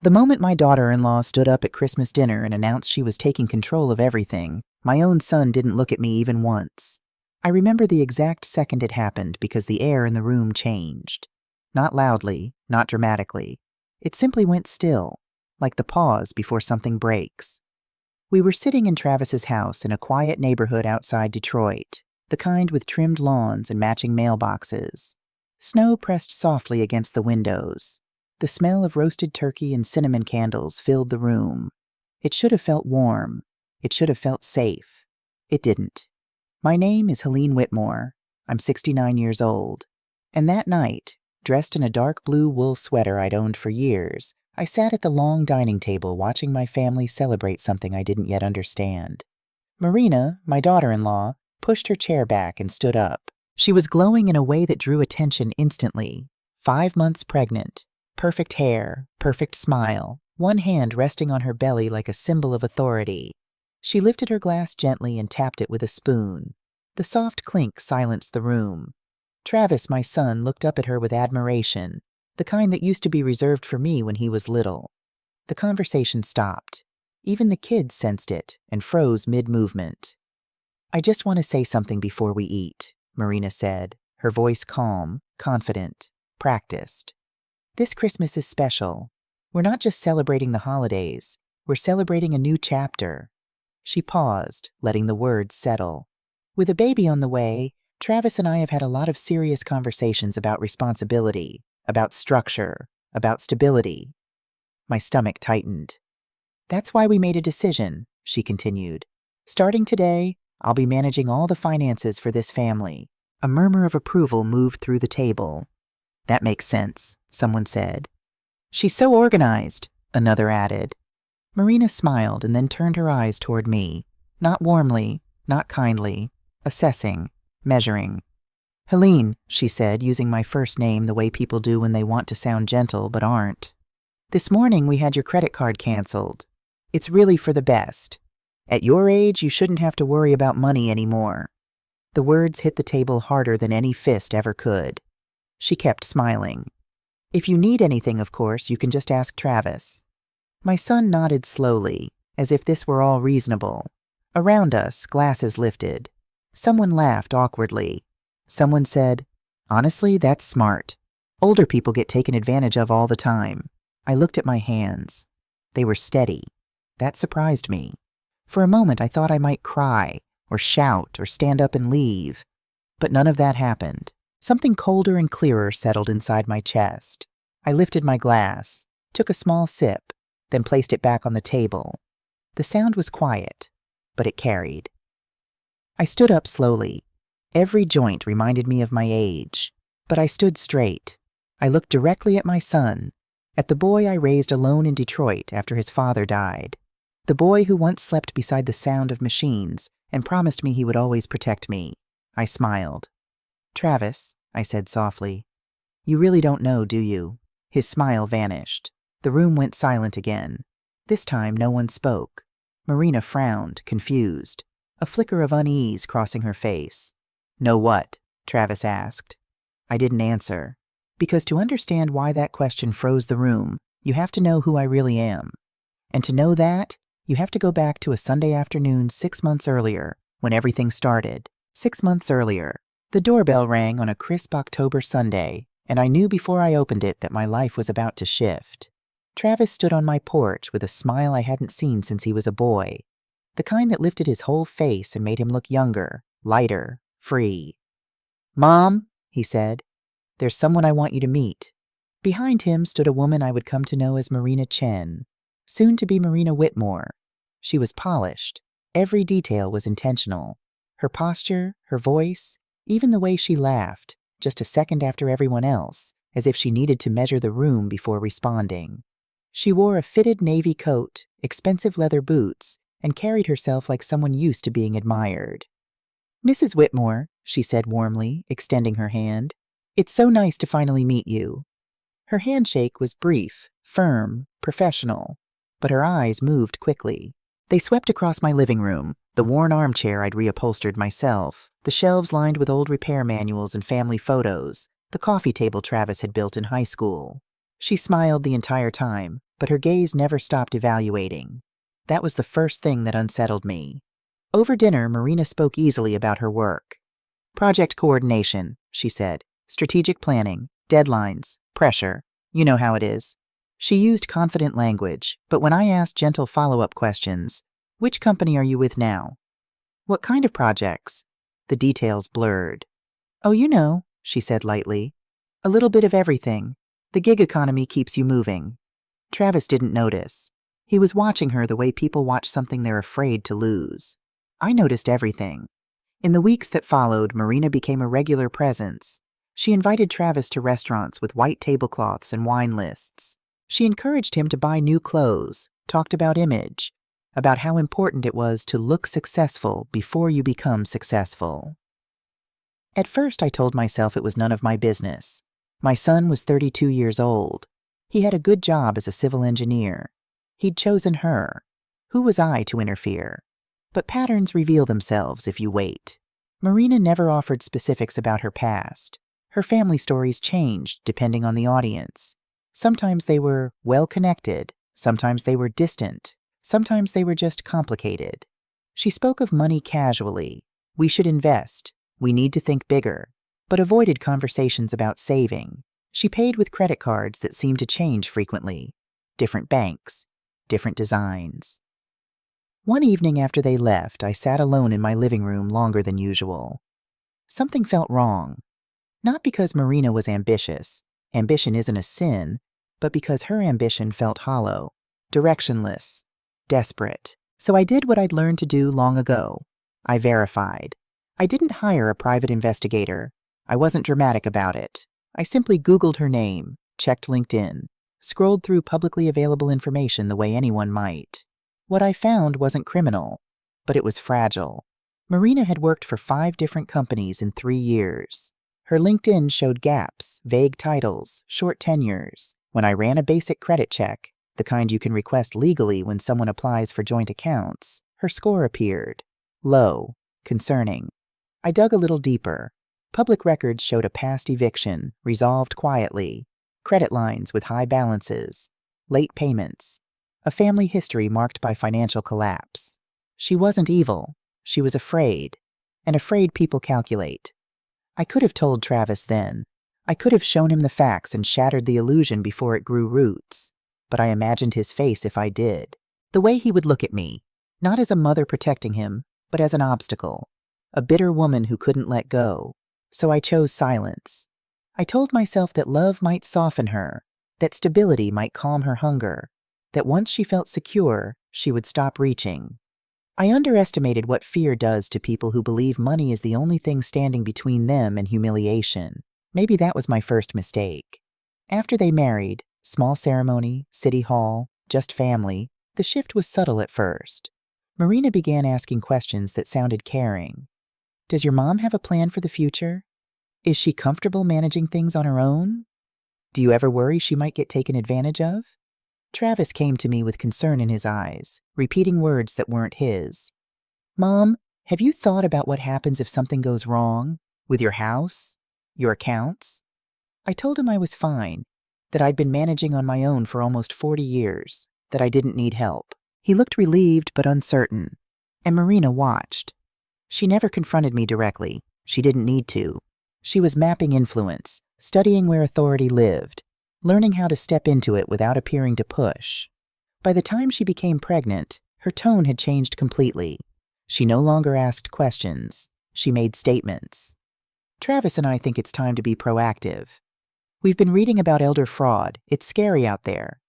The moment my daughter-in-law stood up at Christmas dinner and announced she was taking control of everything, my own son didn't look at me even once. I remember the exact second it happened because the air in the room changed. Not loudly, not dramatically. It simply went still, like the pause before something breaks. We were sitting in Travis's house in a quiet neighborhood outside Detroit, the kind with trimmed lawns and matching mailboxes. Snow pressed softly against the windows. The smell of roasted turkey and cinnamon candles filled the room. It should have felt warm. It should have felt safe. It didn't. My name is Helene Whitmore. I'm 69 years old. And that night, dressed in a dark blue wool sweater I'd owned for years, I sat at the long dining table watching my family celebrate something I didn't yet understand. Marina, my daughter-in-law, pushed her chair back and stood up. She was glowing in a way that drew attention instantly. 5 months pregnant. Perfect hair, perfect smile, one hand resting on her belly like a symbol of authority. She lifted her glass gently and tapped it with a spoon. The soft clink silenced the room. Travis, my son, looked up at her with admiration, the kind that used to be reserved for me when he was little. The conversation stopped. Even the kids sensed it and froze mid-movement. "I just want to say something before we eat," Marina said, her voice calm, confident, practiced. "This Christmas is special. We're not just celebrating the holidays. We're celebrating a new chapter." She paused, letting the words settle. "With a baby on the way, Travis and I have had a lot of serious conversations about responsibility, about structure, about stability." My stomach tightened. "That's why we made a decision," she continued. "Starting today, I'll be managing all the finances for this family." A murmur of approval moved through the table. "That makes sense," someone said. "She's so organized," another added. Marina smiled and then turned her eyes toward me, not warmly, not kindly, assessing, measuring. "Helene," she said, using my first name the way people do when they want to sound gentle but aren't. "This morning we had your credit card canceled. It's really for the best. At your age, you shouldn't have to worry about money anymore." The words hit the table harder than any fist ever could. She kept smiling. "If you need anything, of course, you can just ask Travis." My son nodded slowly, as if this were all reasonable. Around us, glasses lifted. Someone laughed awkwardly. Someone said, "Honestly, that's smart. Older people get taken advantage of all the time." I looked at my hands. They were steady. That surprised me. For a moment, I thought I might cry, or shout, or stand up and leave. But none of that happened. Something colder and clearer settled inside my chest. I lifted my glass, took a small sip, then placed it back on the table. The sound was quiet, but it carried. I stood up slowly. Every joint reminded me of my age, but I stood straight. I looked directly at my son, at the boy I raised alone in Detroit after his father died, the boy who once slept beside the sound of machines and promised me he would always protect me. I smiled. "Travis," I said softly, "you really don't know, do you?" His smile vanished. The room went silent again. This time no one spoke. Marina frowned, confused, a flicker of unease crossing her face. "Know what?" Travis asked. I didn't answer, because to understand why that question froze the room, you have to know who I really am. And to know that, you have to go back to a Sunday afternoon 6 months earlier, when everything started. 6 months earlier. The doorbell rang on a crisp October Sunday, and I knew before I opened it that my life was about to shift. Travis stood on my porch with a smile I hadn't seen since he was a boy, the kind that lifted his whole face and made him look younger, lighter, free. "Mom," he said, "there's someone I want you to meet." Behind him stood a woman I would come to know as Marina Chen, soon to be Marina Whitmore. She was polished. Every detail was intentional. Her posture, her voice, even the way she laughed, just a second after everyone else, as if she needed to measure the room before responding. She wore a fitted navy coat, expensive leather boots, and carried herself like someone used to being admired. "Mrs. Whitmore," she said warmly, extending her hand, "it's so nice to finally meet you." Her handshake was brief, firm, professional, but her eyes moved quickly. They swept across my living room, the worn armchair I'd reupholstered myself, the shelves lined with old repair manuals and family photos, the coffee table Travis had built in high school. She smiled the entire time, but her gaze never stopped evaluating. That was the first thing that unsettled me. Over dinner, Marina spoke easily about her work. Project coordination, she said. Strategic planning, deadlines, pressure. You know how it is. She used confident language, but when I asked gentle follow-up questions, which company are you with now? What kind of projects? The details blurred. Oh, you know, she said lightly. A little bit of everything. The gig economy keeps you moving. Travis didn't notice. He was watching her the way people watch something they're afraid to lose. I noticed everything. In the weeks that followed, Marina became a regular presence. She invited Travis to restaurants with white tablecloths and wine lists. She encouraged him to buy new clothes, talked about image, about how important it was to look successful before you become successful. At first, I told myself it was none of my business. My son was 32 years old. He had a good job as a civil engineer. He'd chosen her. Who was I to interfere? But patterns reveal themselves if you wait. Marina never offered specifics about her past. Her family stories changed depending on the audience. Sometimes they were well-connected, sometimes they were distant, sometimes they were just complicated. She spoke of money casually. We should invest. We need to think bigger, but avoided conversations about saving. She paid with credit cards that seemed to change frequently. Different banks, different designs. One evening after they left, I sat alone in my living room longer than usual. Something felt wrong. Not because Marina was ambitious. Ambition isn't a sin, but because her ambition felt hollow, directionless, desperate. So I did what I'd learned to do long ago. I verified. I didn't hire a private investigator. I wasn't dramatic about it. I simply Googled her name, checked LinkedIn, scrolled through publicly available information the way anyone might. What I found wasn't criminal, but it was fragile. Marina had worked for 5 different companies in 3 years. Her LinkedIn showed gaps, vague titles, short tenures. When I ran a basic credit check, the kind you can request legally when someone applies for joint accounts, her score appeared. Low. Concerning. I dug a little deeper. Public records showed a past eviction, resolved quietly, credit lines with high balances, late payments, a family history marked by financial collapse. She wasn't evil. She was afraid, and afraid people calculate. I could have told Travis then. I could have shown him the facts and shattered the illusion before it grew roots. But I imagined his face if I did. The way he would look at me, not as a mother protecting him, but as an obstacle. A bitter woman who couldn't let go. So I chose silence. I told myself that love might soften her, that stability might calm her hunger, that once she felt secure, she would stop reaching. I underestimated what fear does to people who believe money is the only thing standing between them and humiliation. Maybe that was my first mistake. After they married, small ceremony, city hall, just family, the shift was subtle at first. Marina began asking questions that sounded caring. Does your mom have a plan for the future? Is she comfortable managing things on her own? Do you ever worry she might get taken advantage of? Travis came to me with concern in his eyes, repeating words that weren't his. Mom, have you thought about what happens if something goes wrong? With your house? Your accounts? I told him I was fine, that I'd been managing on my own for almost 40 years, that I didn't need help. He looked relieved but uncertain, and Marina watched. She never confronted me directly. She didn't need to. She was mapping influence, studying where authority lived, learning how to step into it without appearing to push. By the time she became pregnant, her tone had changed completely. She no longer asked questions. She made statements. Travis and I think it's time to be proactive. We've been reading about elder fraud. It's scary out there.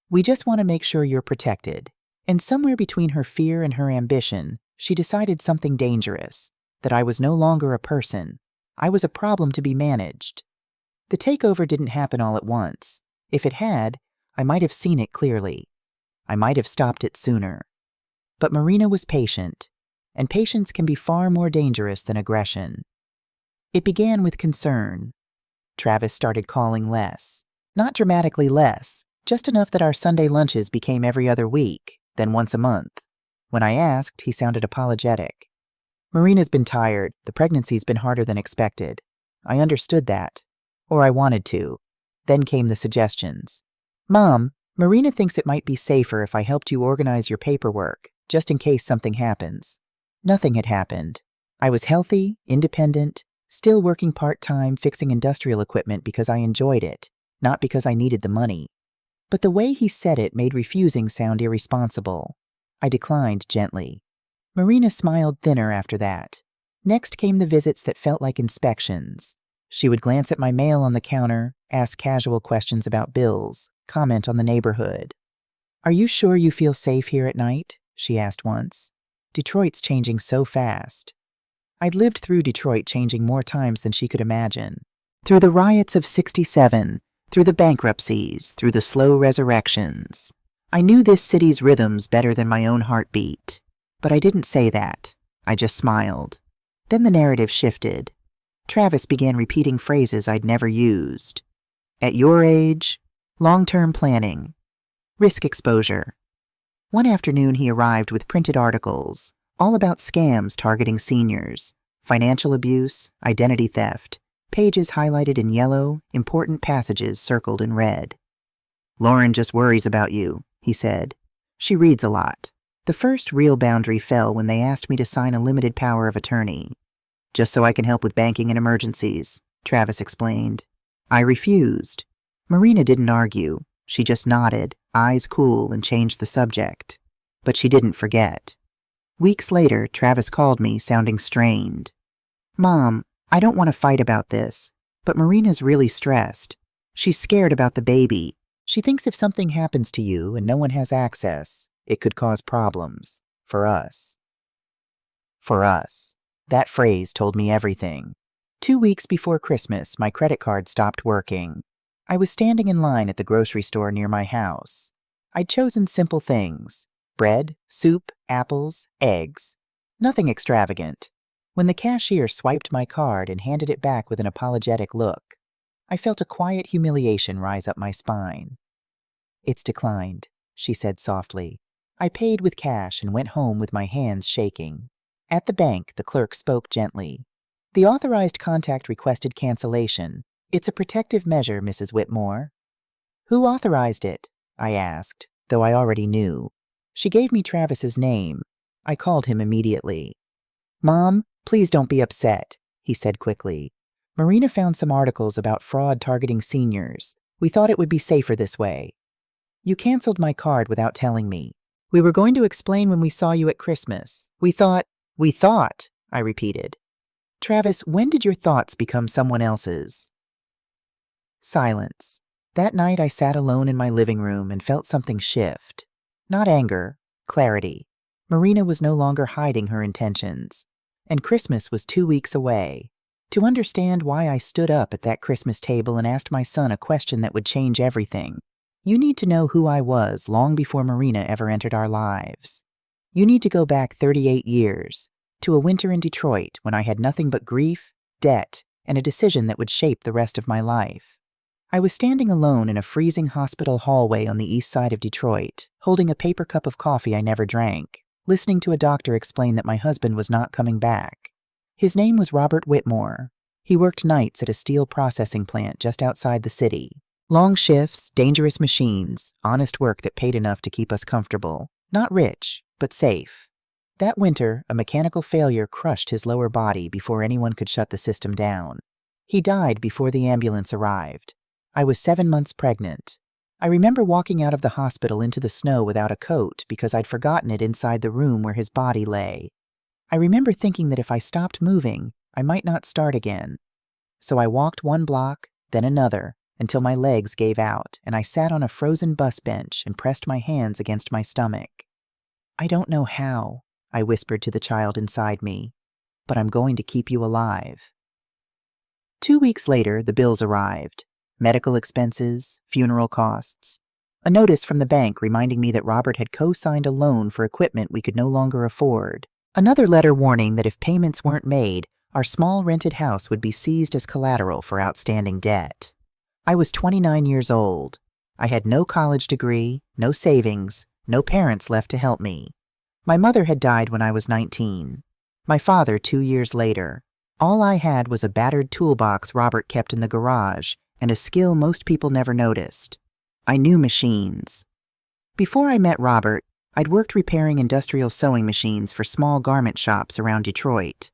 We just want to make sure you're protected. And somewhere between her fear and her ambition, she decided something dangerous, that I was no longer a person. I was a problem to be managed. The takeover didn't happen all at once. If it had, I might have seen it clearly. I might have stopped it sooner. But Marina was patient, and patience can be far more dangerous than aggression. It began with concern. Travis started calling less. Not dramatically less, just enough that our Sunday lunches became every other week, then once a month. When I asked, he sounded apologetic. Marina's been tired. The pregnancy's been harder than expected. I understood that. Or I wanted to. Then came the suggestions. Mom, Marina thinks it might be safer if I helped you organize your paperwork, just in case something happens. Nothing had happened. I was healthy, independent, still working part-time fixing industrial equipment because I enjoyed it, not because I needed the money. But the way he said it made refusing sound irresponsible. I declined gently. Marina smiled thinner after that. Next came the visits that felt like inspections. She would glance at my mail on the counter, ask casual questions about bills, comment on the neighborhood. "Are you sure you feel safe here at night?" she asked once. "Detroit's changing so fast." I'd lived through Detroit changing more times than she could imagine. Through the riots of '67, through the bankruptcies, through the slow resurrections. I knew this city's rhythms better than my own heartbeat. But I didn't say that. I just smiled. Then the narrative shifted. Travis began repeating phrases I'd never used. At your age, long-term planning, risk exposure. One afternoon he arrived with printed articles, all about scams targeting seniors, financial abuse, identity theft, pages highlighted in yellow, important passages circled in red. "Lauren just worries about you," he said. "She reads a lot." The first real boundary fell when they asked me to sign a limited power of attorney. "Just so I can help with banking and emergencies," Travis explained. I refused. Marina didn't argue. She just nodded, eyes cool, and changed the subject. But she didn't forget. Weeks later, Travis called me, sounding strained. "Mom, I don't want to fight about this, but Marina's really stressed. She's scared about the baby. She thinks if something happens to you and no one has access, it could cause problems. For us." For us. That phrase told me everything. 2 weeks before Christmas, my credit card stopped working. I was standing in line at the grocery store near my house. I'd chosen simple things: bread, soup, apples, eggs. Nothing extravagant. When the cashier swiped my card and handed it back with an apologetic look, I felt a quiet humiliation rise up my spine. "It's declined," she said softly. I paid with cash and went home with my hands shaking. At the bank, the clerk spoke gently. "The authorized contact requested cancellation. It's a protective measure, Mrs. Whitmore." "Who authorized it?" I asked, though I already knew. She gave me Travis's name. I called him immediately. "Mom, please don't be upset," he said quickly. "Marina found some articles about fraud targeting seniors. We thought it would be safer this way. You canceled my card without telling me. We were going to explain when we saw you at Christmas. We thought, I repeated. "Travis, when did your thoughts become someone else's?" Silence. That night I sat alone in my living room and felt something shift. Not anger, clarity. Marina was no longer hiding her intentions. And Christmas was 2 weeks away. To understand why I stood up at that Christmas table and asked my son a question that would change everything, you need to know who I was long before Marina ever entered our lives. You need to go back 38 years, to a winter in Detroit when I had nothing but grief, debt, and a decision that would shape the rest of my life. I was standing alone in a freezing hospital hallway on the east side of Detroit, holding a paper cup of coffee I never drank, listening to a doctor explain that my husband was not coming back. His name was Robert Whitmore. He worked nights at a steel processing plant just outside the city. Long shifts, dangerous machines, honest work that paid enough to keep us comfortable. Not rich, but safe. That winter, a mechanical failure crushed his lower body before anyone could shut the system down. He died before the ambulance arrived. I was 7 months pregnant. I remember walking out of the hospital into the snow without a coat because I'd forgotten it inside the room where his body lay. I remember thinking that if I stopped moving, I might not start again. So I walked 1 block, then another, until my legs gave out and I sat on a frozen bus bench and pressed my hands against my stomach. "I don't know how," I whispered to the child inside me, "but I'm going to keep you alive." 2 weeks later, the bills arrived. Medical expenses, funeral costs. A notice from the bank reminding me that Robert had co-signed a loan for equipment we could no longer afford. Another letter warning that if payments weren't made, our small rented house would be seized as collateral for outstanding debt. I was 29 years old. I had no college degree, no savings, no parents left to help me. My mother had died when I was 19. My father 2 years later. All I had was a battered toolbox Robert kept in the garage and a skill most people never noticed. I knew machines. Before I met Robert, I'd worked repairing industrial sewing machines for small garment shops around Detroit.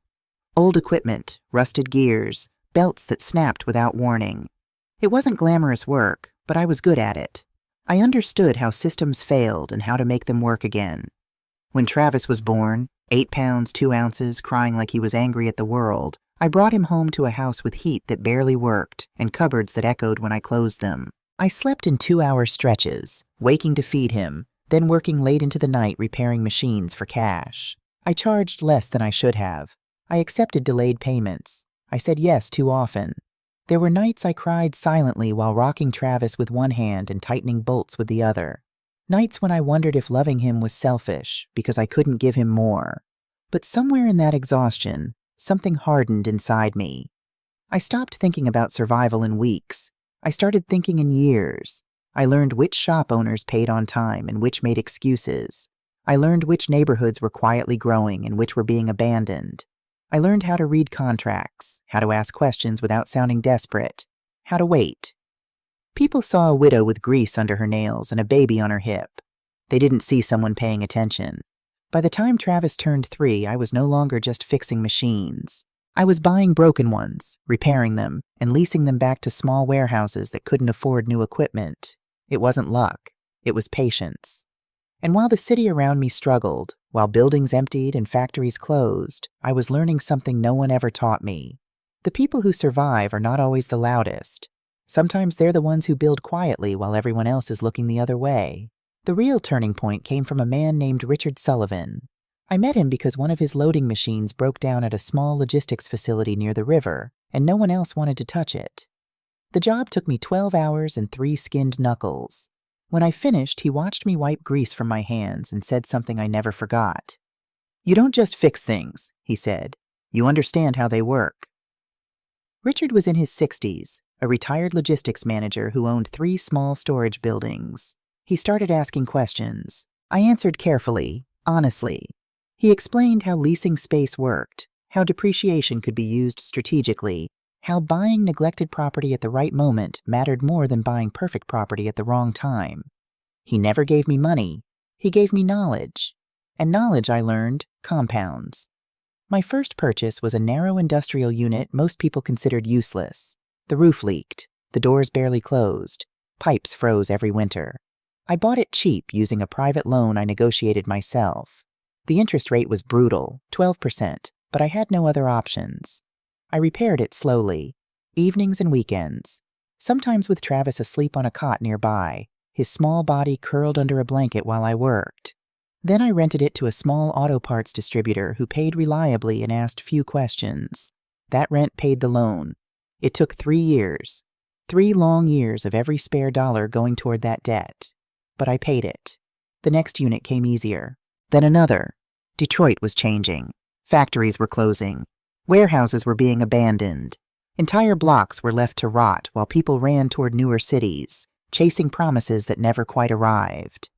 Old equipment, rusted gears, belts that snapped without warning. It wasn't glamorous work, but I was good at it. I understood how systems failed and how to make them work again. When Travis was born, 8 pounds, 2 ounces, crying like he was angry at the world, I brought him home to a house with heat that barely worked and cupboards that echoed when I closed them. I slept in 2-hour stretches, waking to feed him, then working late into the night repairing machines for cash. I charged less than I should have. I accepted delayed payments. I said yes too often. There were nights I cried silently while rocking Travis with one hand and tightening bolts with the other. Nights when I wondered if loving him was selfish because I couldn't give him more. But somewhere in that exhaustion, something hardened inside me. I stopped thinking about survival in weeks. I started thinking in years. I learned which shop owners paid on time and which made excuses. I learned which neighborhoods were quietly growing and which were being abandoned. I learned how to read contracts, how to ask questions without sounding desperate, how to wait. People saw a widow with grease under her nails and a baby on her hip. They didn't see someone paying attention. By the time Travis turned 3, I was no longer just fixing machines. I was buying broken ones, repairing them, and leasing them back to small warehouses that couldn't afford new equipment. It wasn't luck. It was patience. And while the city around me struggled, while buildings emptied and factories closed, I was learning something no one ever taught me. The people who survive are not always the loudest. Sometimes they're the ones who build quietly while everyone else is looking the other way. The real turning point came from a man named Richard Sullivan. I met him because one of his loading machines broke down at a small logistics facility near the river, and no one else wanted to touch it. The job took me 12 hours and 3 skinned knuckles. When I finished, he watched me wipe grease from my hands and said something I never forgot. "You don't just fix things," he said. "You understand how they work." Richard was in his 60s, a retired logistics manager who owned 3 small storage buildings. He started asking questions. I answered carefully, honestly. He explained how leasing space worked, how depreciation could be used strategically, how buying neglected property at the right moment mattered more than buying perfect property at the wrong time. He never gave me money. He gave me knowledge. And knowledge, I learned, compounds. My first purchase was a narrow industrial unit most people considered useless. The roof leaked. The doors barely closed. Pipes froze every winter. I bought it cheap using a private loan I negotiated myself. The interest rate was brutal, 12%, but I had no other options. I repaired it slowly, evenings and weekends, sometimes with Travis asleep on a cot nearby, his small body curled under a blanket while I worked. Then I rented it to a small auto parts distributor who paid reliably and asked few questions. That rent paid the loan. It took 3 years, 3 long years of every spare dollar going toward that debt. But I paid it. The next unit came easier. Then another. Detroit was changing. Factories were closing. Warehouses were being abandoned. Entire blocks were left to rot while people ran toward newer cities, chasing promises that never quite arrived.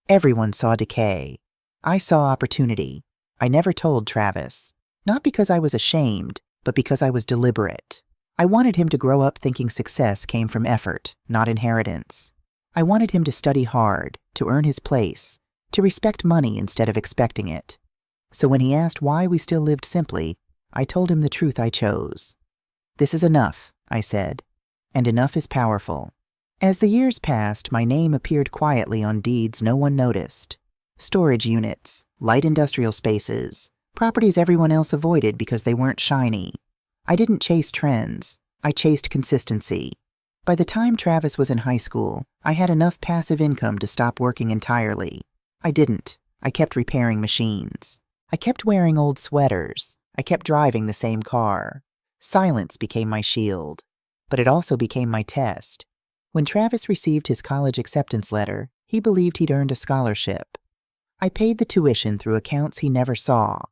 Everyone saw decay. I saw opportunity. I never told Travis. Not because I was ashamed, but because I was deliberate. I wanted him to grow up thinking success came from effort, not inheritance. I wanted him to study hard, to earn his place, to respect money instead of expecting it. So when he asked why we still lived simply, I told him the truth I chose. "This is enough," I said, and enough is powerful. As the years passed, my name appeared quietly on deeds no one noticed. Storage units, light industrial spaces, properties everyone else avoided because they weren't shiny. I didn't chase trends. I chased consistency. By the time Travis was in high school, I had enough passive income to stop working entirely. I didn't. I kept repairing machines. I kept wearing old sweaters. I kept driving the same car. Silence became my shield. But it also became my test. When Travis received his college acceptance letter, he believed he'd earned a scholarship. I paid the tuition through accounts he never saw.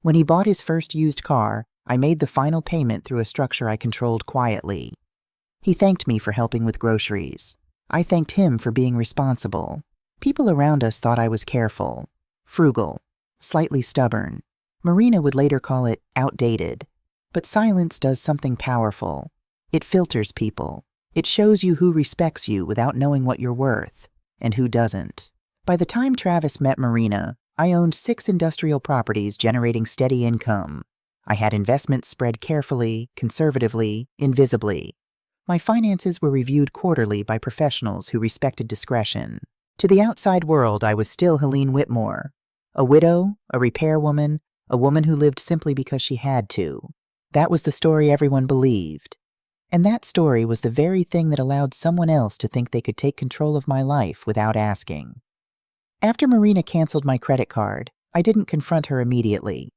When he bought his first used car, I made the final payment through a structure I controlled quietly. He thanked me for helping with groceries. I thanked him for being responsible. People around us thought I was careful, frugal, slightly stubborn. Marina would later call it outdated. But silence does something powerful. It filters people. It shows you who respects you without knowing what you're worth, and who doesn't. By the time Travis met Marina, I owned 6 industrial properties generating steady income. I had investments spread carefully, conservatively, invisibly. My finances were reviewed quarterly by professionals who respected discretion. To the outside world, I was still Helene Whitmore, a widow, a repairwoman, a woman who lived simply because she had to. That was the story everyone believed. And that story was the very thing that allowed someone else to think they could take control of my life without asking. After Marina canceled my credit card, I didn't confront her immediately.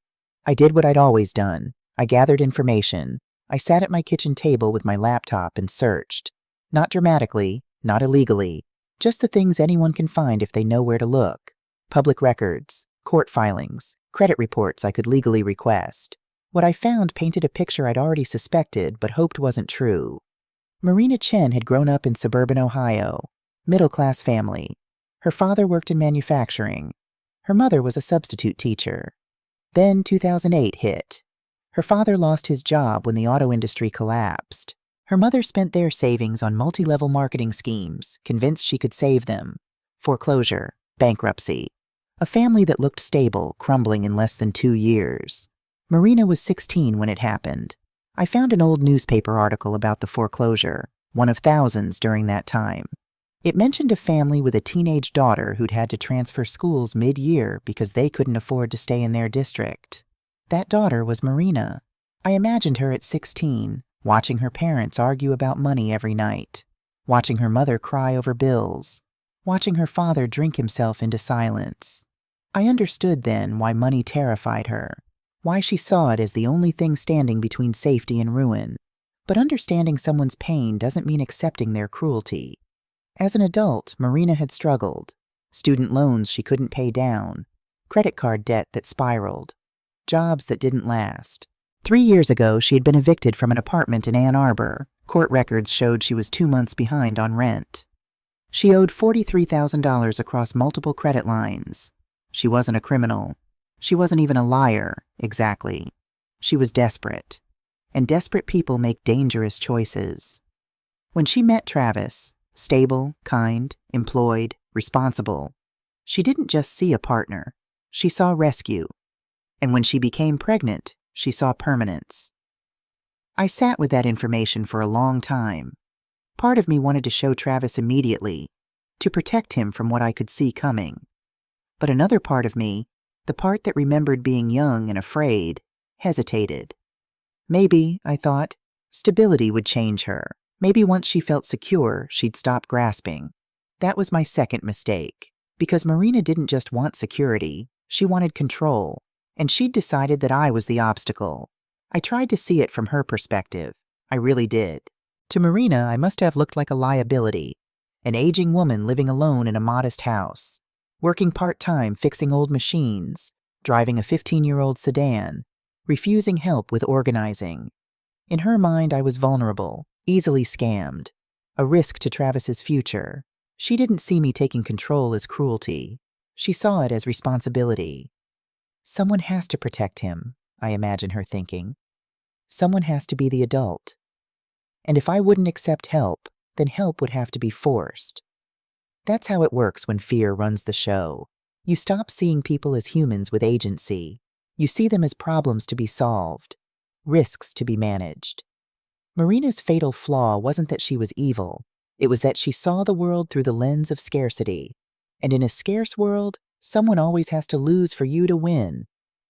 I did what I'd always done. I gathered information. I sat at my kitchen table with my laptop and searched. Not dramatically, not illegally, just the things anyone can find if they know where to look. Public records, court filings, credit reports I could legally request. What I found painted a picture I'd already suspected but hoped wasn't true. Marina Chen had grown up in suburban Ohio, middle-class family. Her father worked in manufacturing. Her mother was a substitute teacher. Then 2008 hit. Her father lost his job when the auto industry collapsed. Her mother spent their savings on multi-level marketing schemes, convinced she could save them. Foreclosure, bankruptcy. A family that looked stable, crumbling in less than 2 years. Marina was 16 when it happened. I found an old newspaper article about the foreclosure, one of thousands during that time. It mentioned a family with a teenage daughter who'd had to transfer schools mid-year because they couldn't afford to stay in their district. That daughter was Marina. I imagined her at 16, watching her parents argue about money every night, watching her mother cry over bills, watching her father drink himself into silence. I understood then why money terrified her, why she saw it as the only thing standing between safety and ruin. But understanding someone's pain doesn't mean accepting their cruelty. As an adult, Marina had struggled. Student loans she couldn't pay down, credit card debt that spiraled, jobs that didn't last. 3 years ago, she had been evicted from an apartment in Ann Arbor. Court records showed she was 2 months behind on rent. She owed $43,000 across multiple credit lines. She wasn't a criminal. She wasn't even a liar, exactly. She was desperate. And desperate people make dangerous choices. When she met Travis, stable, kind, employed, responsible, she didn't just see a partner. She saw rescue. And when she became pregnant, she saw permanence. I sat with that information for a long time. Part of me wanted to show Travis immediately, to protect him from what I could see coming. But another part of me, the part that remembered being young and afraid, hesitated. Maybe, I thought, stability would change her. Maybe once she felt secure, she'd stop grasping. That was my second mistake, because Marina didn't just want security, she wanted control, and she'd decided that I was the obstacle. I tried to see it from her perspective. I really did. To Marina, I must have looked like a liability, an aging woman living alone in a modest house, working part-time fixing old machines, driving a 15-year-old sedan, refusing help with organizing. In her mind, I was vulnerable, easily scammed, a risk to Travis's future. She didn't see me taking control as cruelty. She saw it as responsibility. Someone has to protect him, I imagine her thinking. Someone has to be the adult. And if I wouldn't accept help, then help would have to be forced. That's how it works when fear runs the show. You stop seeing people as humans with agency. You see them as problems to be solved, risks to be managed. Marina's fatal flaw wasn't that she was evil. It was that she saw the world through the lens of scarcity. And in a scarce world, someone always has to lose for you to win.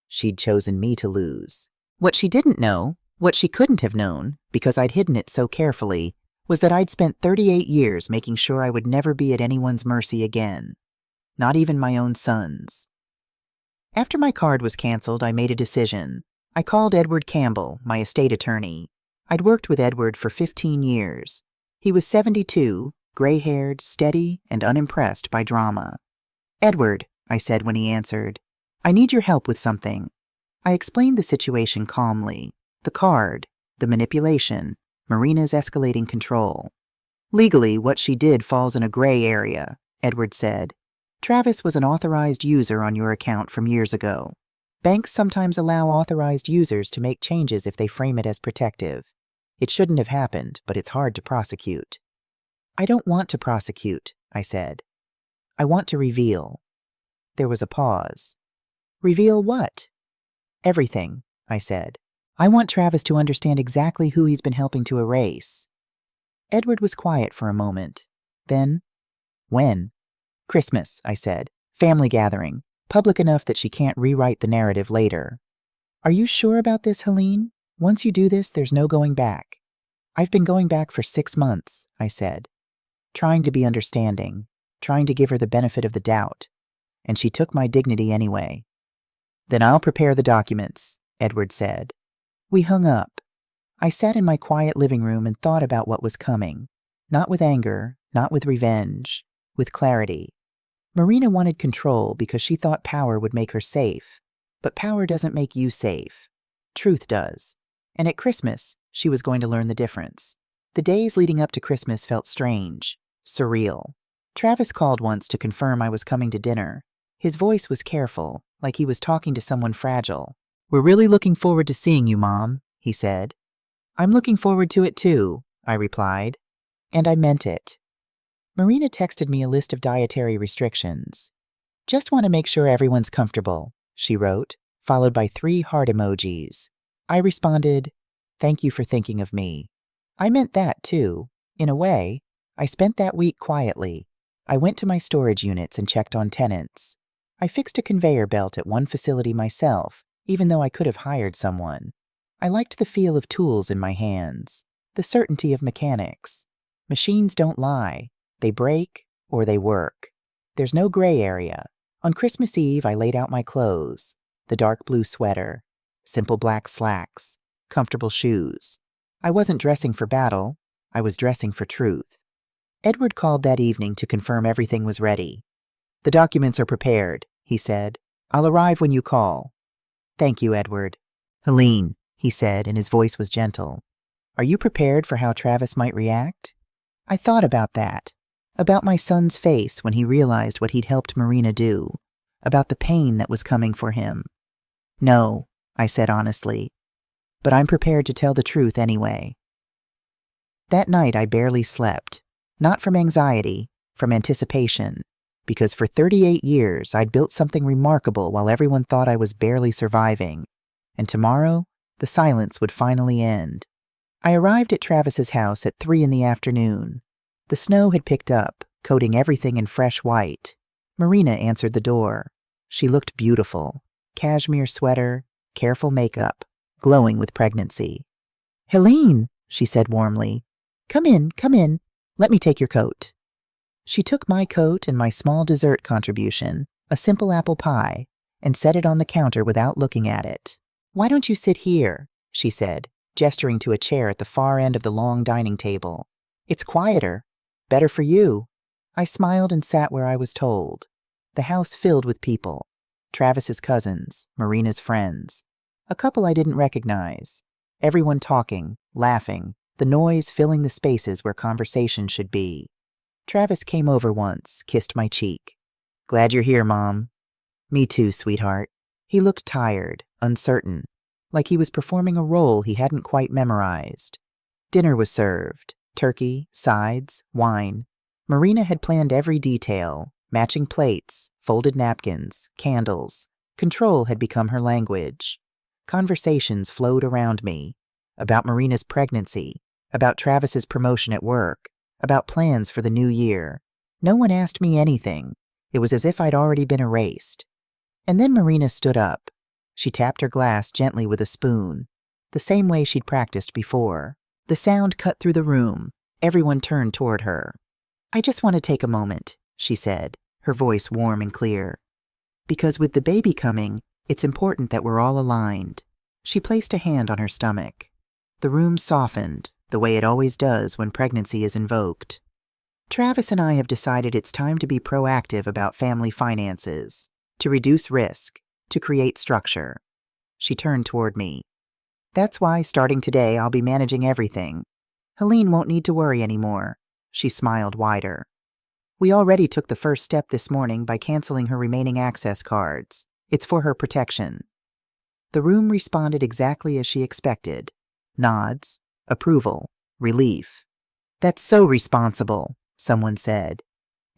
She'd chosen me to lose. What she didn't know, what she couldn't have known, because I'd hidden it so carefully, was that I'd spent 38 years making sure I would never be at anyone's mercy again. Not even my own son's. After my card was canceled, I made a decision. I called Edward Campbell, my estate attorney. I'd worked with Edward for 15 years. He was 72, gray-haired, steady, and unimpressed by drama. "Edward," I said when he answered, "I need your help with something." I explained the situation calmly. The card, the manipulation, Marina's escalating control. "Legally, what she did falls in a gray area," Edward said. "Travis was an authorized user on your account from years ago. Banks sometimes allow authorized users to make changes if they frame it as protective. It shouldn't have happened, but it's hard to prosecute." "I don't want to prosecute," I said. I want to reveal. There was a pause. Reveal what? Everything, I said. I want Travis to understand exactly who he's been helping to erase. Edward was quiet for a moment. Then, when? Christmas, I said. Family gathering. Public enough that she can't rewrite the narrative later. Are you sure about this, Helene? Once you do this, there's no going back. I've been going back for 6 months, I said. Trying to be understanding. Trying to give her the benefit of the doubt. And she took my dignity anyway. Then I'll prepare the documents, Edward said. We hung up. I sat in my quiet living room and thought about what was coming. Not with anger, not with revenge, with clarity. Marina wanted control because she thought power would make her safe. But power doesn't make you safe. Truth does. And at Christmas, she was going to learn the difference. The days leading up to Christmas felt strange, surreal. Travis called once to confirm I was coming to dinner. His voice was careful, like he was talking to someone fragile. We're really looking forward to seeing you, Mom, he said. I'm looking forward to it too, I replied. And I meant it. Marina texted me a list of dietary restrictions. Just want to make sure everyone's comfortable, she wrote, followed by 3 heart emojis. I responded, thank you for thinking of me. I meant that too. In a way, I spent that week quietly. I went to my storage units and checked on tenants. I fixed a conveyor belt at one facility myself, even though I could have hired someone. I liked the feel of tools in my hands, the certainty of mechanics. Machines don't lie. They break or they work. There's no gray area. On Christmas Eve, I laid out my clothes, the dark blue sweater, simple black slacks, comfortable shoes. I wasn't dressing for battle. I was dressing for truth. Edward called that evening to confirm everything was ready. The documents are prepared, he said. I'll arrive when you call. Thank you, Edward. Helene, he said, and his voice was gentle. Are you prepared for how Travis might react? I thought about that. About my son's face when he realized what he'd helped Marina do. About the pain that was coming for him. No, I said honestly. But I'm prepared to tell the truth anyway. That night I barely slept. Not from anxiety, from anticipation. Because for 38 years I'd built something remarkable while everyone thought I was barely surviving. And tomorrow, the silence would finally end. I arrived at Travis's house at 3 in the afternoon. The snow had picked up, coating everything in fresh white. Marina answered the door. She looked beautiful. Cashmere sweater, careful makeup, glowing with pregnancy. Helene, she said warmly. Come in, come in. Let me take your coat. She took my coat and my small dessert contribution, a simple apple pie, and set it on the counter without looking at it. Why don't you sit here? She said, gesturing to a chair at the far end of the long dining table. It's quieter. Better for you. I smiled and sat where I was told. The house filled with people. Travis's cousins, Marina's friends. A couple I didn't recognize. Everyone talking, laughing, the noise filling the spaces where conversation should be. Travis came over once, kissed my cheek. Glad you're here, Mom. Me too, sweetheart. He looked tired, uncertain, like he was performing a role he hadn't quite memorized. Dinner was served. Turkey, sides, wine. Marina had planned every detail, matching plates, folded napkins, candles. Control had become her language. Conversations flowed around me, about Marina's pregnancy, about Travis's promotion at work, about plans for the new year. No one asked me anything. It was as if I'd already been erased. And then Marina stood up. She tapped her glass gently with a spoon, the same way she'd practiced before. The sound cut through the room. Everyone turned toward her. I just want to take a moment, she said, her voice warm and clear. Because with the baby coming, it's important that we're all aligned. She placed a hand on her stomach. The room softened, the way it always does when pregnancy is invoked. Travis and I have decided it's time to be proactive about family finances, to reduce risk, to create structure. She turned toward me. That's why, starting today, I'll be managing everything. Helene won't need to worry anymore. She smiled wider. We already took the first step this morning by canceling her remaining access cards. It's for her protection. The room responded exactly as she expected. Nods, approval, relief. That's so responsible, someone said.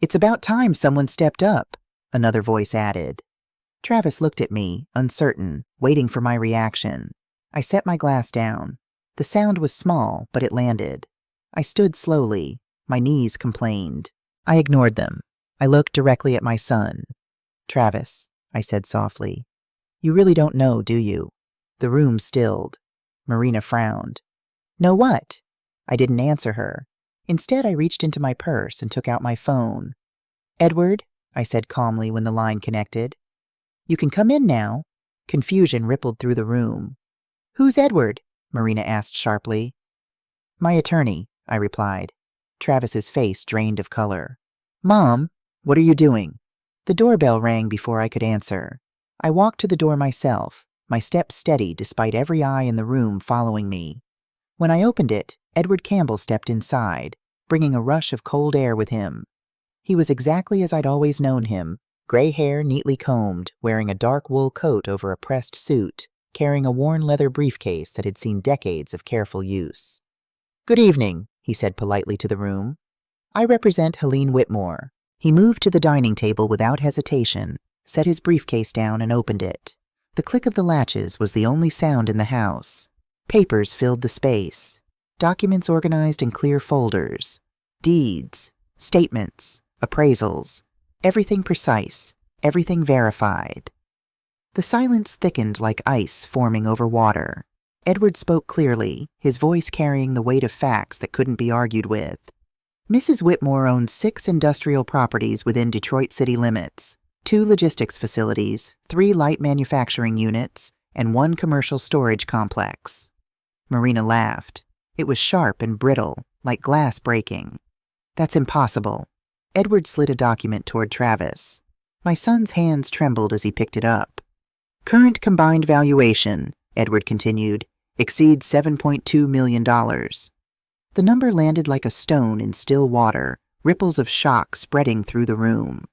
It's about time someone stepped up, another voice added. Travis looked at me, uncertain, waiting for my reaction. I set my glass down. The sound was small, but it landed. I stood slowly. My knees complained. I ignored them. I looked directly at my son. Travis, I said softly, you really don't know, do you? The room stilled. Marina frowned. Know what? I didn't answer her. Instead, I reached into my purse and took out my phone. Edward, I said calmly when the line connected. You can come in now. Confusion rippled through the room. Who's Edward? Marina asked sharply. My attorney, I replied. Travis's face drained of color. Mom, what are you doing? The doorbell rang before I could answer. I walked to the door myself, my steps steady despite every eye in the room following me. When I opened it, Edward Campbell stepped inside, bringing a rush of cold air with him. He was exactly as I'd always known him, gray hair neatly combed, wearing a dark wool coat over a pressed suit, carrying a worn leather briefcase that had seen decades of careful use. Good evening, he said politely to the room. I represent Helene Whitmore. He moved to the dining table without hesitation, set his briefcase down and opened it. The click of the latches was the only sound in the house. Papers filled the space. Documents organized in clear folders. Deeds, statements, appraisals. Everything precise, everything verified. The silence thickened like ice forming over water. Edward spoke clearly, his voice carrying the weight of facts that couldn't be argued with. Mrs. Whitmore owns 6 industrial properties within Detroit city limits, 2 logistics facilities, 3 light manufacturing units, and 1 commercial storage complex. Marina laughed. It was sharp and brittle, like glass breaking. That's impossible. Edward slid a document toward Travis. My son's hands trembled as he picked it up. Current combined valuation, Edward continued, exceeds $7.2 million. The number landed like a stone in still water, ripples of shock spreading through the room.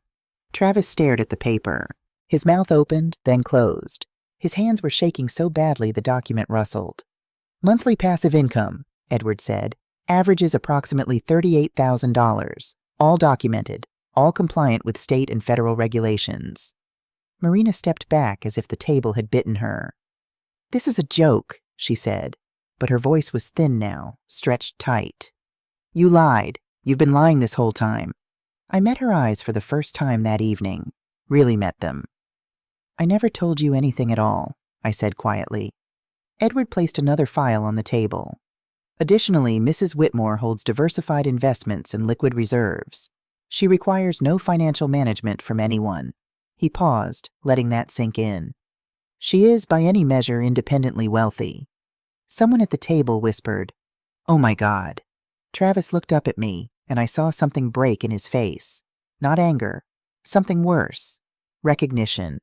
Travis stared at the paper. His mouth opened, then closed. His hands were shaking so badly the document rustled. Monthly passive income, Edward said, averages approximately $38,000, all documented, all compliant with state and federal regulations. Marina stepped back as if the table had bitten her. This is a joke, she said, but her voice was thin now, stretched tight. You lied. You've been lying this whole time. I met her eyes for the first time that evening, really met them. I never told you anything at all, I said quietly. Edward placed another file on the table. Additionally, Mrs. Whitmore holds diversified investments and liquid reserves. She requires no financial management from anyone. He paused, letting that sink in. She is, by any measure, independently wealthy. Someone at the table whispered, "Oh my God." Travis looked up at me, and I saw something break in his face. Not anger, something worse. Recognition.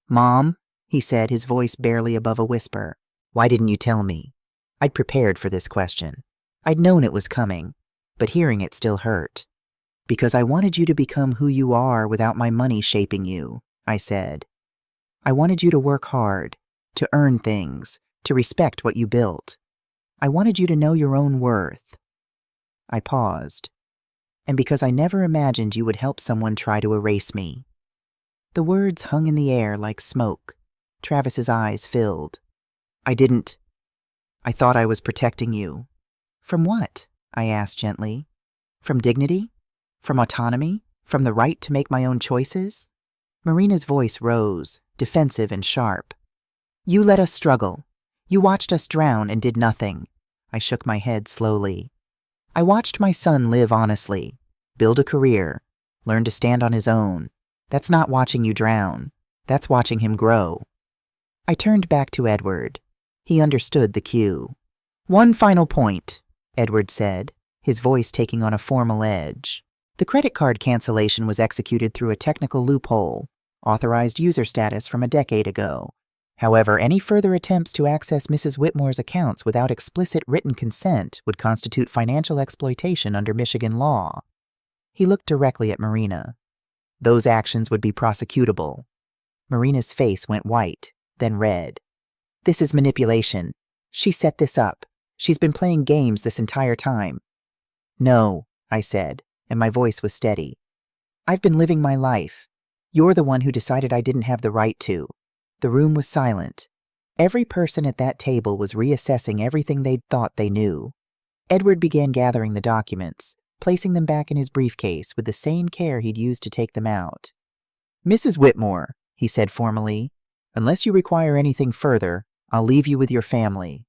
"Mom," he said, his voice barely above a whisper. "Why didn't you tell me?" I'd prepared for this question. I'd known it was coming, but hearing it still hurt. "Because I wanted you to become who you are without my money shaping you," I said. "I wanted you to work hard, to earn things, to respect what you built. I wanted you to know your own worth." I paused. "And because I never imagined you would help someone try to erase me." The words hung in the air like smoke. Travis's eyes filled. I thought I was protecting you." "From what?" I asked gently. "From dignity? From autonomy? From the right to make my own choices?" Marina's voice rose, defensive and sharp. "You let us struggle. You watched us drown and did nothing." I shook my head slowly. "I watched my son live honestly, build a career, learn to stand on his own. That's not watching you drown. That's watching him grow." I turned back to Edward. He understood the cue. "One final point," Edward said, his voice taking on a formal edge. "The credit card cancellation was executed through a technical loophole, authorized user status from a decade ago. However, any further attempts to access Mrs. Whitmore's accounts without explicit written consent would constitute financial exploitation under Michigan law." He looked directly at Marina. "Those actions would be prosecutable." Marina's face went white, then red. "This is manipulation. She set this up. She's been playing games this entire time." "No," I said, and my voice was steady. I've been living my life. You're the one who decided I didn't have the right to." The room was silent. Every person at that table was reassessing everything they'd thought they knew. Edward began gathering the documents, placing them back in his briefcase with the same care he'd used to take them out. "Mrs. Whitmore," he said formally, "unless you require anything further, I'll leave you with your family."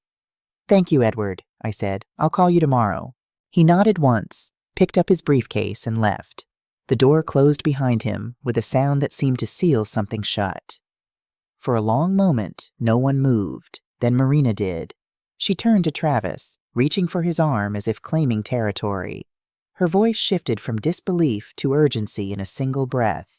"Thank you, Edward," I said. "I'll call you tomorrow." He nodded once, picked up his briefcase, and left. The door closed behind him with a sound that seemed to seal something shut. For a long moment, no one moved. Then Marina did. She turned to Travis, reaching for his arm as if claiming territory. Her voice shifted from disbelief to urgency in a single breath.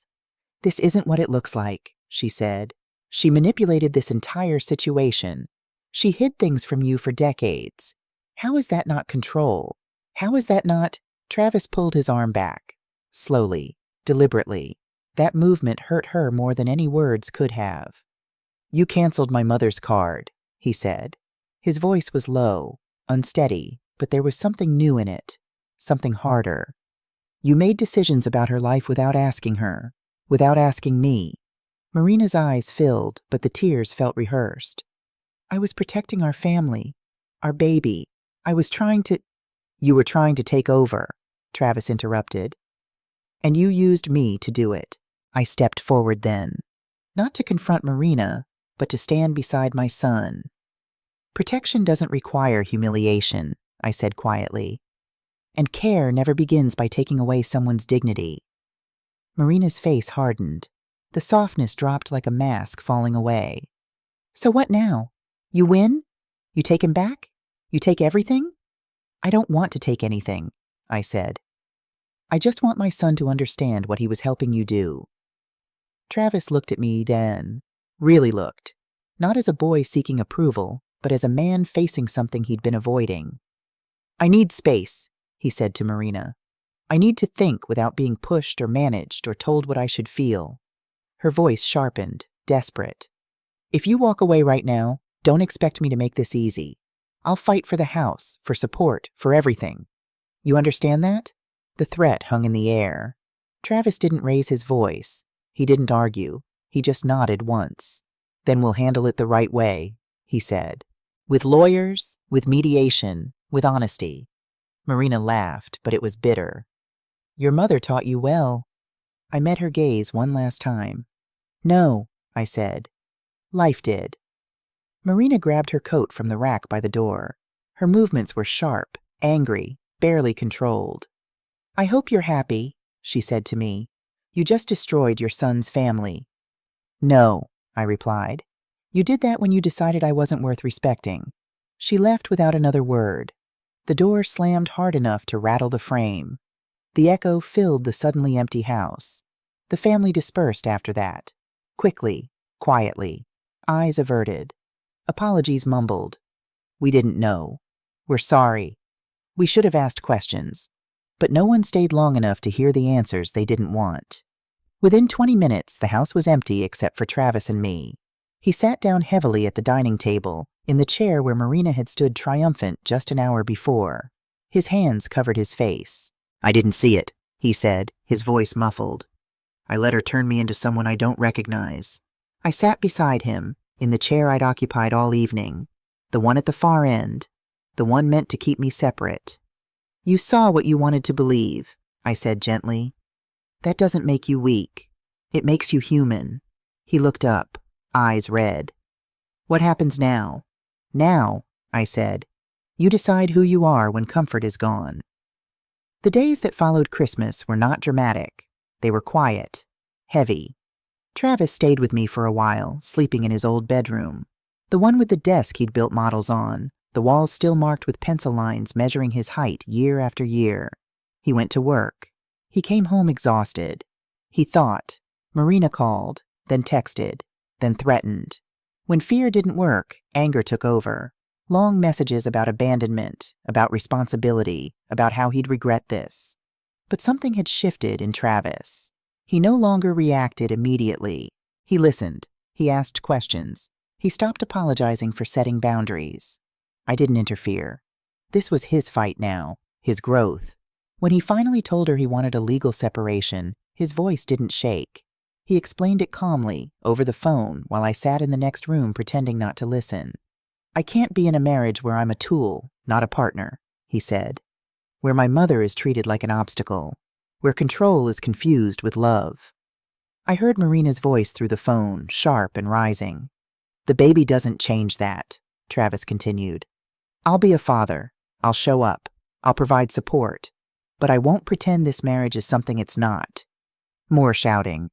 "This isn't what it looks like," she said. "She manipulated this entire situation. She hid things from you for decades. How is that not control? How is that not—" Travis pulled his arm back. Slowly, deliberately. That movement hurt her more than any words could have. "You canceled my mother's card," he said. His voice was low, unsteady, but there was something new in it, something harder. "You made decisions about her life without asking her, without asking me." Marina's eyes filled, but the tears felt rehearsed. "I was protecting our family, our baby. I was trying to—" "You were trying to take over," Travis interrupted. "And you used me to do it." I stepped forward then, not to confront Marina, but to stand beside my son. "Protection doesn't require humiliation," I said quietly. "And care never begins by taking away someone's dignity." Marina's face hardened. The softness dropped like a mask falling away. "So what now? You win? You take him back? You take everything?" "I don't want to take anything," I said. "I just want my son to understand what he was helping you do." Travis looked at me then, really looked, not as a boy seeking approval, but as a man facing something he'd been avoiding. "I need space," he said to Marina. "I need to think without being pushed or managed or told what I should feel." Her voice sharpened, desperate. "If you walk away right now, don't expect me to make this easy. I'll fight for the house, for support, for everything. You understand that?" The threat hung in the air. Travis didn't raise his voice. He didn't argue. He just nodded once. "Then we'll handle it the right way," he said. "With lawyers, with mediation, with honesty." Marina laughed, but it was bitter. "Your mother taught you well." I met her gaze one last time. "No," I said. "Life did." Marina grabbed her coat from the rack by the door. Her movements were sharp, angry, barely controlled. "I hope you're happy," she said to me. "You just destroyed your son's family." "No," I replied. "You did that when you decided I wasn't worth respecting." She left without another word. The door slammed hard enough to rattle the frame. The echo filled the suddenly empty house. The family dispersed after that. Quickly, quietly, eyes averted. Apologies mumbled. "We didn't know. We're sorry. We should have asked questions." But no one stayed long enough to hear the answers they didn't want. Within 20 minutes, the house was empty except for Travis and me. He sat down heavily at the dining table, in the chair where Marina had stood triumphant just an hour before. His hands covered his face. "I didn't see it," he said, his voice muffled. "I let her turn me into someone I don't recognize." I sat beside him, in the chair I'd occupied all evening, the one at the far end, the one meant to keep me separate. "You saw what you wanted to believe," I said gently. "That doesn't make you weak. It makes you human." He looked up, eyes red. "What happens now?" "Now," I said, "you decide who you are when comfort is gone." The days that followed Christmas were not dramatic. They were quiet, heavy. Travis stayed with me for a while, sleeping in his old bedroom, the one with the desk he'd built models on, the walls still marked with pencil lines measuring his height year after year. He went to work. He came home exhausted. He thought. Marina called, then texted, then threatened. When fear didn't work, anger took over. Long messages about abandonment, about responsibility, about how he'd regret this. But something had shifted in Travis. He no longer reacted immediately. He listened. He asked questions. He stopped apologizing for setting boundaries. I didn't interfere. This was his fight now, his growth. When he finally told her he wanted a legal separation, His voice didn't shake. He explained it calmly, over the phone, while I sat in the next room pretending not to listen. I can't be in a marriage where I'm a tool, not a partner, he said. Where my mother is treated like an obstacle. Where control is confused with love. I heard Marina's voice through the phone, sharp and rising. The baby doesn't change that, Travis continued. I'll be a father. I'll show up. I'll provide support. But I won't pretend this marriage is something it's not. More shouting.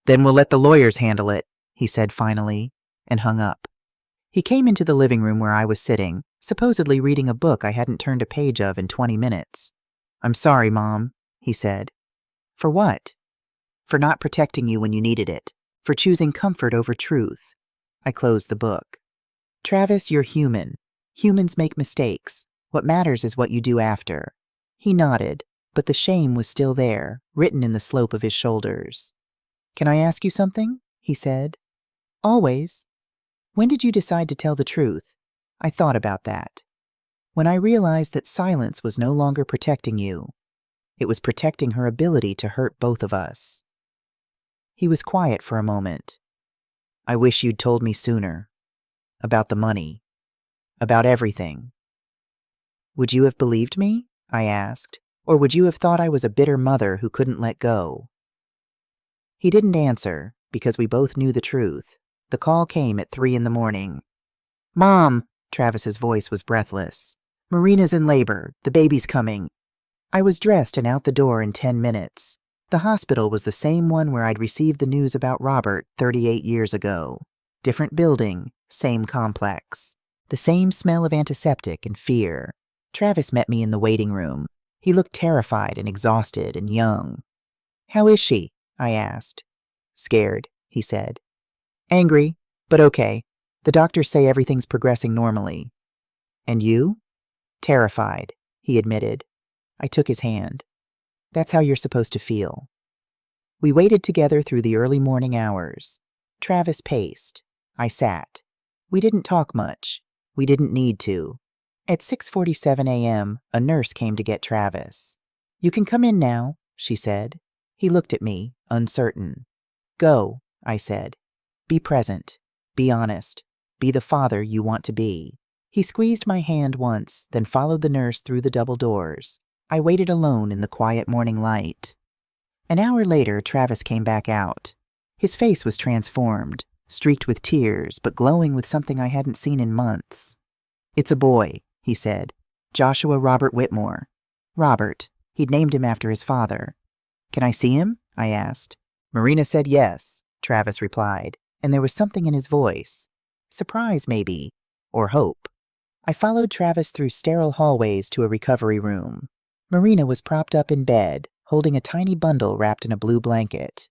Then we'll let the lawyers handle it, he said finally, and hung up. He came into the living room where I was sitting, supposedly reading a book I hadn't turned a page of in 20 minutes. I'm sorry, Mom, he said. For what? For not protecting you when you needed it. For choosing comfort over truth. I closed the book. Travis, you're human. Humans make mistakes. What matters is what you do after. He nodded, but the shame was still there, written in the slope of his shoulders. Can I ask you something? He said. Always. When did you decide to tell the truth? I thought about that. When I realized that silence was no longer protecting you. It was protecting her ability to hurt both of us. He was quiet for a moment. I wish you'd told me sooner. About the money. About everything. Would you have believed me? I asked. Or would you have thought I was a bitter mother who couldn't let go? He didn't answer, because we both knew the truth. The call came at 3 a.m. Mom! Travis's voice was breathless. Marina's in labor. The baby's coming. I was dressed and out the door in 10 minutes. The hospital was the same one where I'd received the news about Robert 38 years ago. Different building, same complex. The same smell of antiseptic and fear. Travis met me in the waiting room. He looked terrified and exhausted and young. How is she? I asked. Scared, he said. Angry, but okay. The doctors say everything's progressing normally. And you? Terrified, he admitted. I took his hand. That's how you're supposed to feel. We waited together through the early morning hours. Travis paced. I sat. We didn't talk much. We didn't need to. At 6:47 a.m., a nurse came to get Travis. You can come in now, she said. He looked at me, uncertain. Go, I said. Be present. Be honest. Be the father you want to be. He squeezed my hand once, then followed the nurse through the double doors. I waited alone in the quiet morning light. An hour later, Travis came back out. His face was transformed, streaked with tears, but glowing with something I hadn't seen in months. It's a boy, he said. Joshua Robert Whitmore. Robert. He'd named him after his father. Can I see him? I asked. Marina said yes, Travis replied, and there was something in his voice. Surprise, maybe, or hope. I followed Travis through sterile hallways to a recovery room. Marina was propped up in bed, holding a tiny bundle wrapped in a blue blanket.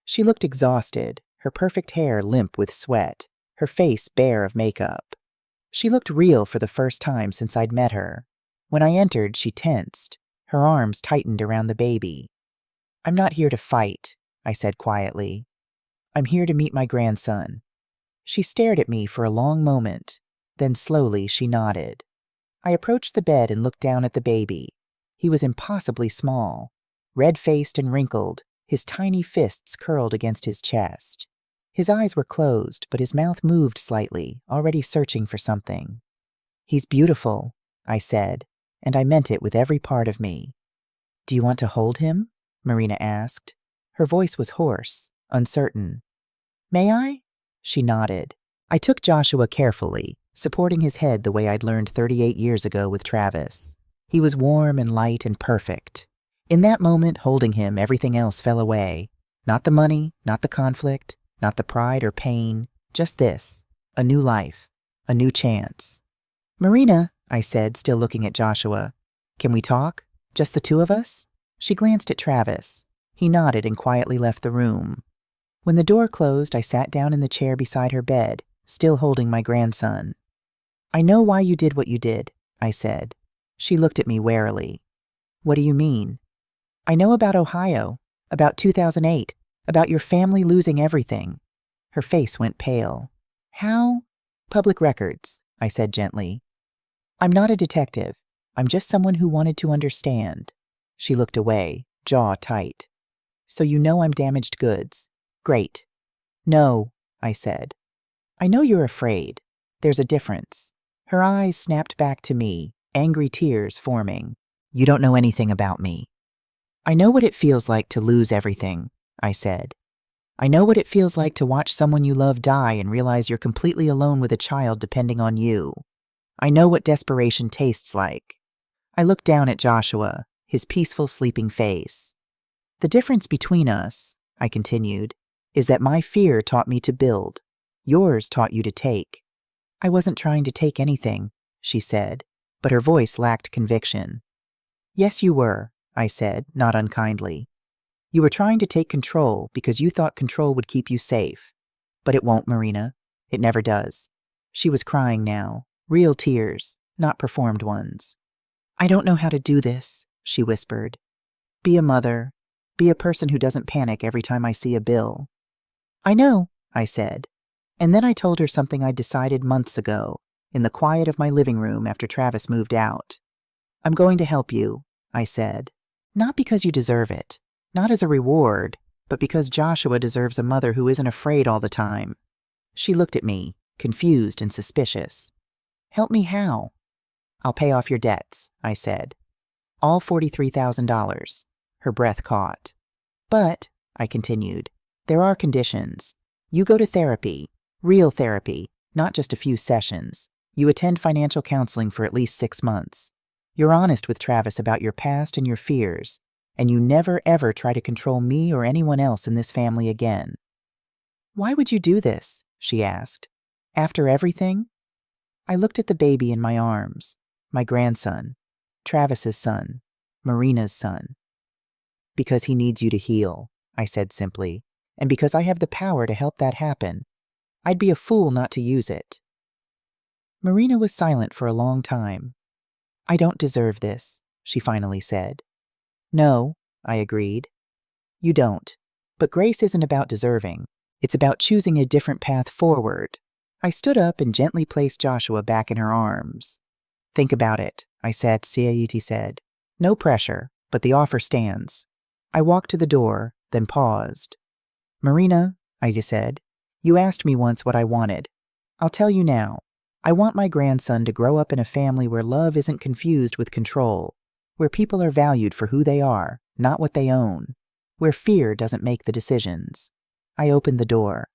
She looked exhausted, her perfect hair limp with sweat, her face bare of makeup. She looked real for the first time since I'd met her. When I entered, she tensed. Her arms tightened around the baby. I'm not here to fight, I said quietly. I'm here to meet my grandson. She stared at me for a long moment. Then slowly she nodded. I approached the bed and looked down at the baby. He was impossibly small, red-faced and wrinkled, his tiny fists curled against his chest. His eyes were closed, but his mouth moved slightly, already searching for something. He's beautiful, I said, and I meant it with every part of me. Do you want to hold him? Marina asked. Her voice was hoarse, uncertain. May I? She nodded. I took Joshua carefully, supporting his head the way I'd learned 38 years ago with Travis. He was warm and light and perfect. In that moment, holding him, everything else fell away. Not the money, not the conflict, not the pride or pain, just this, a new life, a new chance. Marina, I said, still looking at Joshua, can we talk? Just the two of us? She glanced at Travis. He nodded and quietly left the room. When the door closed, I sat down in the chair beside her bed, still holding my grandson. I know why you did what you did, I said. She looked at me warily. What do you mean? I know about Ohio, about 2008, about your family losing everything. Her face went pale. How? Public records, I said gently. I'm not a detective. I'm just someone who wanted to understand. She looked away, jaw tight. So you know I'm damaged goods. Great. No, I said. I know you're afraid. There's a difference. Her eyes snapped back to me, angry tears forming. You don't know anything about me. I know what it feels like to lose everything, I said. I know what it feels like to watch someone you love die and realize you're completely alone with a child depending on you. I know what desperation tastes like. I looked down at Joshua, his peaceful sleeping face. The difference between us, I continued, is that my fear taught me to build. Yours taught you to take. I wasn't trying to take anything, she said, but her voice lacked conviction. Yes, you were, I said, not unkindly. You were trying to take control because you thought control would keep you safe. But it won't, Marina. It never does. She was crying now, real tears, not performed ones. I don't know how to do this, she whispered. Be a mother. Be a person who doesn't panic every time I see a bill. I know, I said. And then I told her something I'd decided months ago, in the quiet of my living room after Travis moved out. I'm going to help you, I said. Not because you deserve it. Not as a reward, but because Joshua deserves a mother who isn't afraid all the time. She looked at me, confused and suspicious. Help me how? I'll pay off your debts, I said. All $43,000. Her breath caught. But, I continued, there are conditions. You go to therapy, real therapy, not just a few sessions. You attend financial counseling for at least 6 months. You're honest with Travis about your past and your fears, and you never ever try to control me or anyone else in this family again. Why would you do this? She asked. After everything? I looked at the baby in my arms, my grandson, Travis's son, Marina's son. Because he needs you to heal, I said simply, and because I have the power to help that happen. I'd be a fool not to use it. Marina was silent for a long time. I don't deserve this, she finally said. No, I agreed. You don't. But grace isn't about deserving. It's about choosing a different path forward. I stood up and gently placed Joshua back in her arms. Think about it, I said, Siaiti said. No pressure, but the offer stands. I walked to the door, then paused. Marina, I said, you asked me once what I wanted. I'll tell you now. I want my grandson to grow up in a family where love isn't confused with control, where people are valued for who they are, not what they own, where fear doesn't make the decisions. I opened the door.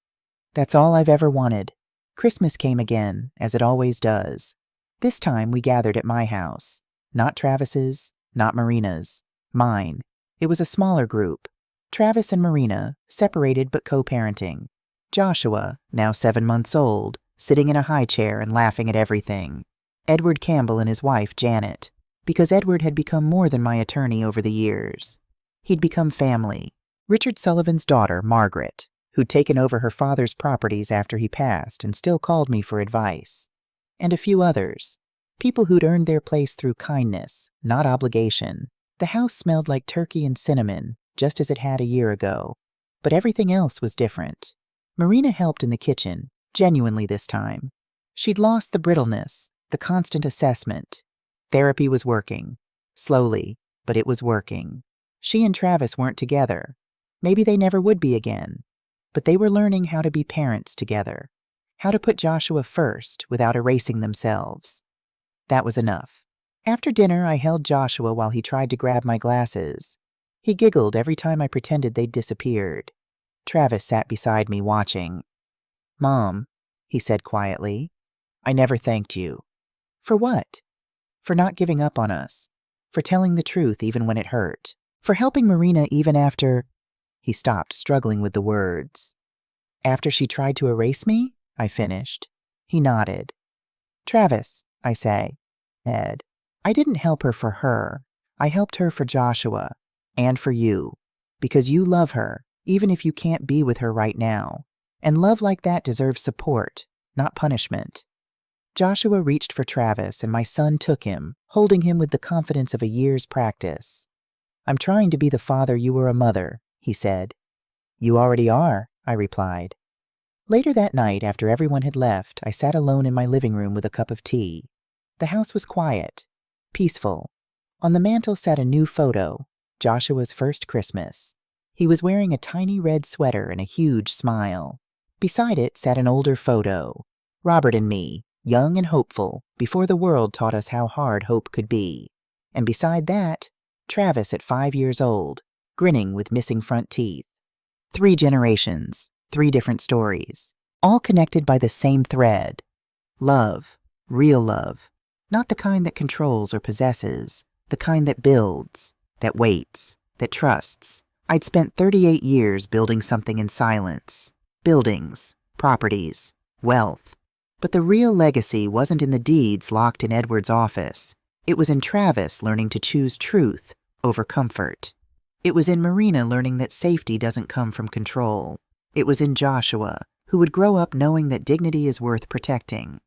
That's all I've ever wanted. Christmas came again, as it always does. This time we gathered at my house. Not Travis's, not Marina's. Mine. It was a smaller group. Travis and Marina, separated but co-parenting. Joshua, now 7 months old, sitting in a high chair and laughing at everything. Edward Campbell and his wife, Janet, because Edward had become more than my attorney over the years. He'd become family. Richard Sullivan's daughter, Margaret, who'd taken over her father's properties after he passed and still called me for advice. And a few others. People who'd earned their place through kindness, not obligation. The house smelled like turkey and cinnamon, just as it had a year ago. But everything else was different. Marina helped in the kitchen, genuinely this time. She'd lost the brittleness, the constant assessment. Therapy was working. Slowly, but it was working. She and Travis weren't together. Maybe they never would be again. But they were learning how to be parents together. How to put Joshua first without erasing themselves. That was enough. After dinner, I held Joshua while he tried to grab my glasses. He giggled every time I pretended they'd disappeared. Travis sat beside me watching. Mom, he said quietly, I never thanked you. For what? For not giving up on us. For telling the truth even when it hurt. For helping Marina even after... He stopped, struggling with the words. After she tried to erase me? I finished. He nodded. Travis, I say. Ed. I didn't help her for her. I helped her for Joshua. And for you. Because you love her, even if you can't be with her right now. And love like that deserves support, not punishment. Joshua reached for Travis, and my son took him, holding him with the confidence of a year's practice. I'm trying to be the father you were a mother, he said. You already are, I replied. Later that night, after everyone had left, I sat alone in my living room with a cup of tea. The house was quiet, peaceful. On the mantel sat a new photo, Joshua's first Christmas. He was wearing a tiny red sweater and a huge smile. Beside it sat an older photo. Robert and me, young and hopeful, before the world taught us how hard hope could be. And beside that, Travis at 5 years old, grinning with missing front teeth. 3 generations, 3 different stories, all connected by the same thread. Love, real love, not the kind that controls or possesses, the kind that builds, that waits, that trusts. I'd spent 38 years building something in silence. Buildings, properties, wealth. But the real legacy wasn't in the deeds locked in Edward's office. It was in Travis learning to choose truth over comfort. It was in Marina learning that safety doesn't come from control. It was in Joshua, who would grow up knowing that dignity is worth protecting.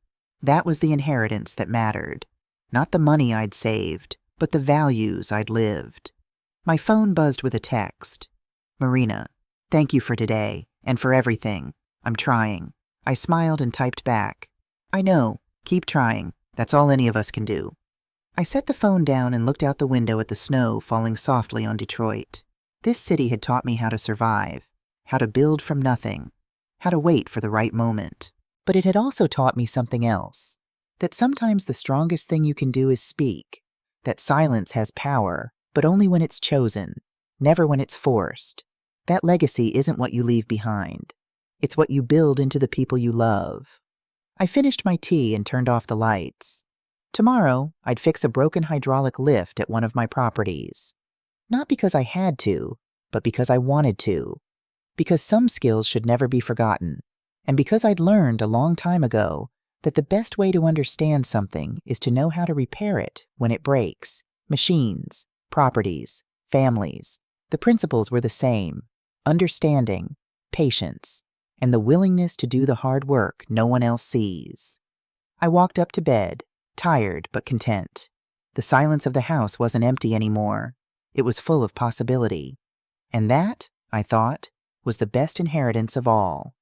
That was the inheritance that mattered. Not the money I'd saved, but the values I'd lived. My phone buzzed with a text. Marina, thank you for today, and for everything. I'm trying. I smiled and typed back. I know. Keep trying. That's all any of us can do. I set the phone down and looked out the window at the snow falling softly on Detroit. This city had taught me how to survive, how to build from nothing, how to wait for the right moment. But it had also taught me something else, that sometimes the strongest thing you can do is speak, that silence has power, but only when it's chosen, never when it's forced. That legacy isn't what you leave behind. It's what you build into the people you love. I finished my tea and turned off the lights. Tomorrow, I'd fix a broken hydraulic lift at one of my properties. Not because I had to, but because I wanted to. Because some skills should never be forgotten. And because I'd learned a long time ago that the best way to understand something is to know how to repair it when it breaks. Machines, properties, families. The principles were the same. Understanding, patience, and the willingness to do the hard work no one else sees. I walked up to bed, tired but content. The silence of the house wasn't empty anymore. It was full of possibility. And that, I thought, was the best inheritance of all.